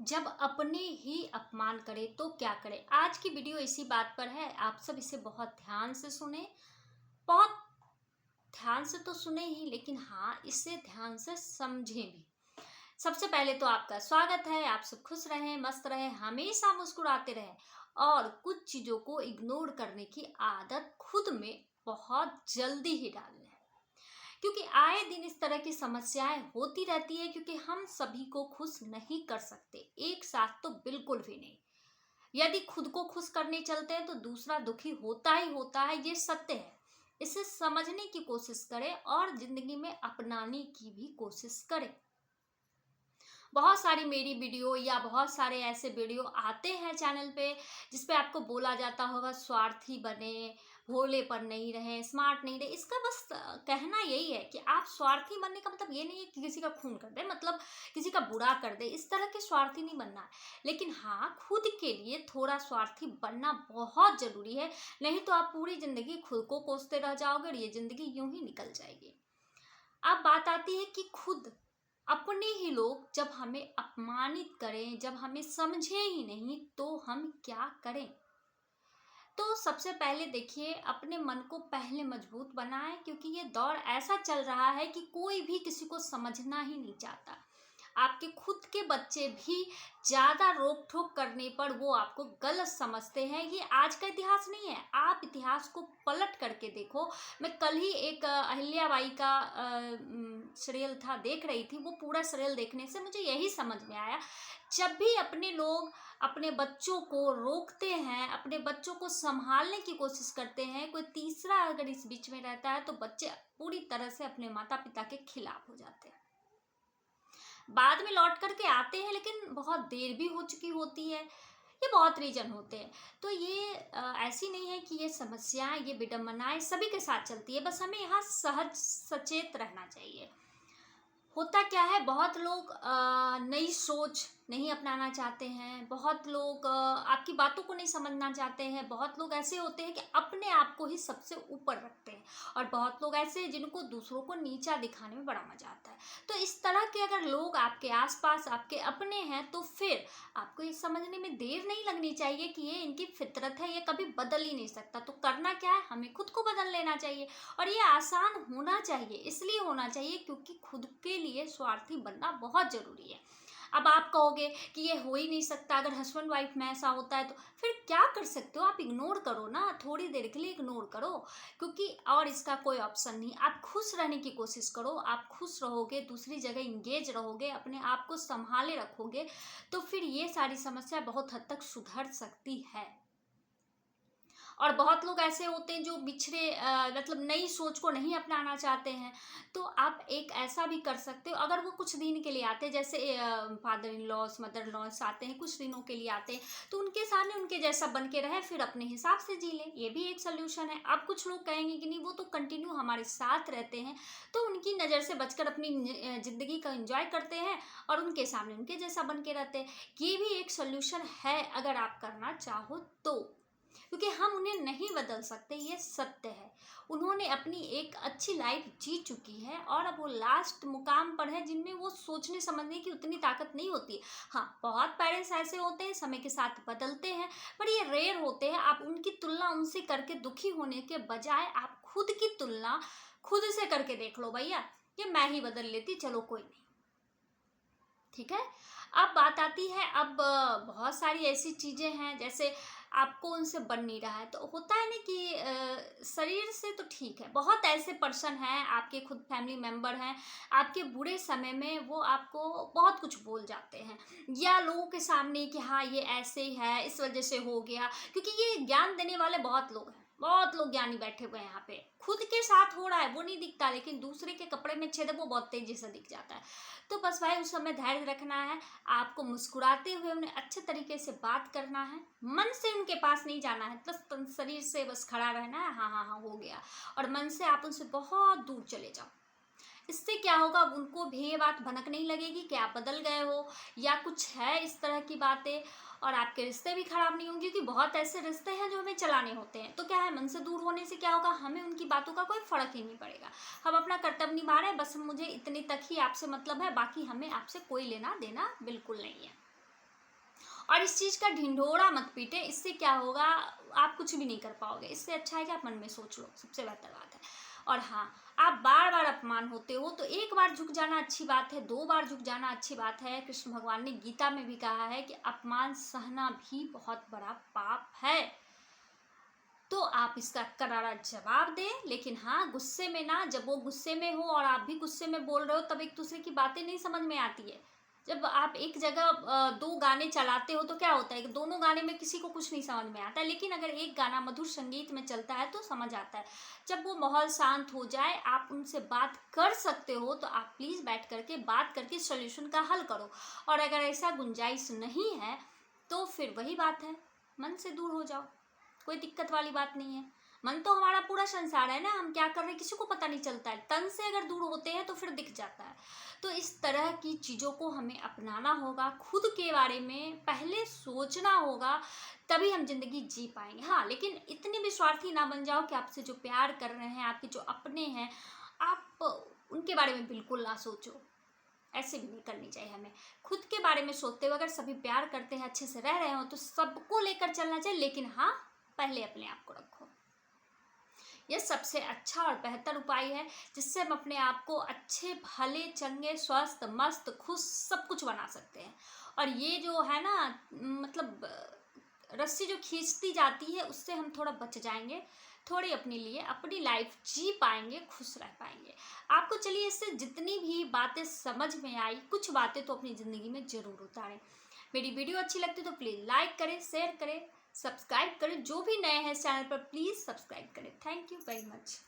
जब अपने ही अपमान करे तो क्या करे। आज की वीडियो इसी बात पर है। आप सब इसे बहुत ध्यान से सुने। बहुत ध्यान से तो सुने ही, लेकिन हाँ, इसे ध्यान से समझें भी। सबसे पहले तो आपका स्वागत है। आप सब खुश रहें, मस्त रहें, हमेशा मुस्कुराते रहें और कुछ चीज़ों को इग्नोर करने की आदत खुद में बहुत जल्दी ही डाल लें, क्योंकि आए दिन इस तरह की समस्याएं होती रहती है। क्योंकि हम सभी को खुश नहीं कर सकते एक साथ, तो बिल्कुल भी नहीं। यदि खुद को खुश करने चलते हैं तो दूसरा दुखी होता ही होता है, ये सत्य है। इसे समझने की कोशिश करें और जिंदगी में अपनाने की भी कोशिश करें। बहुत सारी मेरी वीडियो या बहुत सारे ऐसे वीडियो आते हैं चैनल पे, जिस पे आपको बोला जाता होगा स्वार्थी बने, भोले पर नहीं रहे, स्मार्ट नहीं रहे। इसका बस कहना यही है कि आप स्वार्थी बनने का मतलब ये नहीं है कि किसी का खून कर दे, मतलब किसी का बुरा कर दे। इस तरह के स्वार्थी नहीं बनना है। लेकिन हाँ, खुद के लिए थोड़ा स्वार्थी बनना बहुत जरूरी है। नहीं तो आप पूरी जिंदगी खुद को कोसते रह जाओगे और ये जिंदगी यूं ही निकल जाएगी। अब बात आती है कि खुद अपने ही लोग जब हमें अपमानित करें, जब हमें समझे ही नहीं, तो हम क्या करें। तो सबसे पहले देखिए, अपने मन को पहले मजबूत बनाएं, क्योंकि ये दौर ऐसा चल रहा है कि कोई भी किसी को समझना ही नहीं चाहता। आपके खुद के बच्चे भी ज़्यादा रोक टोक करने पर वो आपको गलत समझते हैं। ये आज का इतिहास नहीं है, आप इतिहास को पलट करके देखो। मैं कल ही एक अहिल्याबाई का सीरियल था, देख रही थी। वो पूरा सीरियल देखने से मुझे यही समझ में आया, जब भी अपने लोग अपने बच्चों को रोकते हैं, अपने बच्चों को संभालने की कोशिश करते हैं, कोई तीसरा अगर इस बीच में रहता है, तो बच्चे पूरी तरह से अपने माता पिता के खिलाफ हो जाते हैं। बाद में लौट करके आते हैं, लेकिन बहुत देर भी हो चुकी होती है। ये बहुत रीजन होते हैं। तो ये ऐसी नहीं है कि ये समस्याएं, ये विडंबनाएं सभी के साथ चलती है। बस हमें यहाँ सहज सचेत रहना चाहिए। होता क्या है, बहुत लोग नई सोच नहीं अपनाना चाहते हैं। बहुत लोग आपकी बातों को नहीं समझना चाहते हैं। बहुत लोग ऐसे होते हैं कि अपने आप को ही सबसे ऊपर रखते हैं। और बहुत लोग ऐसे हैं जिनको दूसरों को नीचा दिखाने में बड़ा मजा आता है। तो इस तरह के अगर लोग आपके आसपास आपके अपने हैं, तो फिर आपको ये समझने में देर नहीं लगनी चाहिए कि ये इनकी फितरत है, ये कभी बदल ही नहीं सकता। तो करना क्या है, हमें खुद को बदल लेना चाहिए। और ये आसान होना चाहिए, इसलिए होना चाहिए क्योंकि खुद के लिए स्वार्थी बनना बहुत जरूरी है। अब आप कहोगे कि ये हो ही नहीं सकता, अगर हस्बैंड वाइफ में ऐसा होता है तो फिर क्या कर सकते हो। आप इग्नोर करो ना, थोड़ी देर के लिए इग्नोर करो, क्योंकि और इसका कोई ऑप्शन नहीं। आप खुश रहने की कोशिश करो। आप खुश रहोगे, दूसरी जगह इंगेज रहोगे, अपने आप को संभाले रखोगे, तो फिर ये सारी समस्या बहुत हद तक सुधर सकती है। और बहुत लोग ऐसे होते हैं जो बिछड़े मतलब नई सोच को नहीं अपनाना चाहते हैं। तो आप एक ऐसा भी कर सकते हो, अगर वो कुछ दिन के लिए आते हैं, जैसे father in loss, mother in loss आते हैं, कुछ दिनों के लिए आते हैं, तो उनके सामने उनके जैसा बन के रहे, फिर अपने हिसाब से जी लें। ये भी एक सोल्यूशन है। अब कुछ लोग कहेंगे कि नहीं, वो तो कंटिन्यू हमारे साथ रहते हैं, तो उनकी नज़र से बचकर अपनी ज़िंदगी का एंजॉय करते हैं और उनके सामने उनके जैसा बन के रहते हैं। ये भी एक सोल्यूशन है, अगर आप करना चाहो तो। क्योंकि हम उन्हें नहीं बदल सकते, ये सत्य है। उन्होंने अपनी एक अच्छी लाइफ जी चुकी है और अब वो लास्ट मुकाम पर है, जिनमें वो सोचने समझने की उतनी ताकत नहीं होती। हाँ, बहुत पेरेंट्स ऐसे होते हैं, समय के साथ बदलते हैं, पर ये रेयर होते हैं। आप उनकी तुलना उनसे करके दुखी होने के बजाय आप खुद की तुलना खुद से करके देख लो। भैया, ये मैं ही बदल लेती, चलो कोई नहीं, ठीक है। अब बात आती है, अब बहुत सारी ऐसी चीज़ें हैं, जैसे आपको उनसे बन नहीं रहा है, तो होता है ना कि शरीर से तो ठीक है। बहुत ऐसे पर्सन हैं, आपके खुद फैमिली मेंबर हैं, आपके बुरे समय में वो आपको बहुत कुछ बोल जाते हैं, या लोगों के सामने कि हाँ ये ऐसे ही है, इस वजह से हो गया। क्योंकि ये ज्ञान देने वाले बहुत लोग हैं, बहुत लोग ज्ञानी बैठे हुए हैं यहाँ पे। खुद के साथ हो रहा है वो नहीं दिखता, लेकिन दूसरे के कपड़े में छेद है वो बहुत तेजी से दिख जाता है। तो बस भाई, उस समय धैर्य रखना है। आपको मुस्कुराते हुए उन्हें अच्छे तरीके से बात करना है, मन से उनके पास नहीं जाना है, बस शरीर से बस खड़ा रहना है, हाँ हाँ हाँ हो गया। और मन से आप उनसे बहुत दूर चले जाओ। इससे क्या होगा, उनको भी ये बात भनक नहीं लगेगी कि आप बदल गए हो या कुछ है इस तरह की बातें। और आपके रिश्ते भी खराब नहीं होंगे, क्योंकि बहुत ऐसे रिश्ते हैं जो हमें चलाने होते हैं। तो क्या है, मन से दूर होने से क्या होगा, हमें उनकी बातों का कोई फर्क ही नहीं पड़ेगा। हम अपना कर्तव्य निभा रहे हैं, बस मुझे इतने तक ही आपसे मतलब है, बाकी हमें आपसे कोई लेना देना बिल्कुल नहीं है। और इस चीज़ का ढिंढोरा मत पीटे, इससे क्या होगा, आप कुछ भी नहीं कर पाओगे। इससे अच्छा है कि आप मन में सोच लो, सबसे बेहतर बात है। और हाँ, आप बार बार अपमान होते हो तो एक बार झुक जाना अच्छी बात है, 2 बार झुक जाना अच्छी बात है। कृष्ण भगवान ने गीता में भी कहा है कि अपमान सहना भी बहुत बड़ा पाप है। तो आप इसका करारा जवाब दें, लेकिन हाँ, गुस्से में ना, जब वो गुस्से में हो और आप भी गुस्से में बोल रहे हो, तब एक दूसरे की बातें नहीं समझ में आती है। जब आप एक जगह 2 गाने चलाते हो तो क्या होता है कि दोनों गाने में किसी को कुछ नहीं समझ में आता है, लेकिन अगर एक गाना मधुर संगीत में चलता है तो समझ आता है। जब वो माहौल शांत हो जाए, आप उनसे बात कर सकते हो, तो आप प्लीज़ बैठ करके बात करके सॉल्यूशन का हल करो। और अगर ऐसा गुंजाइश नहीं है तो फिर वही बात है, मन से दूर हो जाओ, कोई दिक्कत वाली बात नहीं है। मन तो हमारा पूरा संसार है ना, हम क्या कर रहे हैं किसी को पता नहीं चलता है। तन से अगर दूर होते हैं तो फिर दिख जाता है। तो इस तरह की चीज़ों को हमें अपनाना होगा, खुद के बारे में पहले सोचना होगा, तभी हम जिंदगी जी पाएंगे। हाँ, लेकिन इतने भी स्वार्थी ना बन जाओ कि आपसे जो प्यार कर रहे हैं, आपके जो अपने हैं, आप उनके बारे में बिल्कुल ना सोचो। ऐसे भी नहीं करनी चाहिए हमें। खुद के बारे में सोचते हुए अगर सभी प्यार करते हैं, अच्छे से रह रहे हो, तो सबको लेकर चलना चाहिए, लेकिन हाँ, पहले अपने आप को रखो। यह सबसे अच्छा और बेहतर उपाय है, जिससे हम अपने आप को अच्छे, भले, चंगे, स्वस्थ, मस्त, खुश, सब कुछ बना सकते हैं। और ये जो है ना, मतलब रस्सी जो खींचती जाती है, उससे हम थोड़ा बच जाएंगे, थोड़ी अपने लिए अपनी लाइफ जी पाएंगे, खुश रह पाएंगे। आपको चलिए इससे जितनी भी बातें समझ में आई, कुछ बातें तो अपनी ज़िंदगी में ज़रूर उतारें। मेरी वीडियो अच्छी लगती तो प्लीज़ लाइक करें, शेयर करें, सब्सक्राइब करें। जो भी नए हैं इस चैनल पर, प्लीज़ सब्सक्राइब करें। Thank you very much.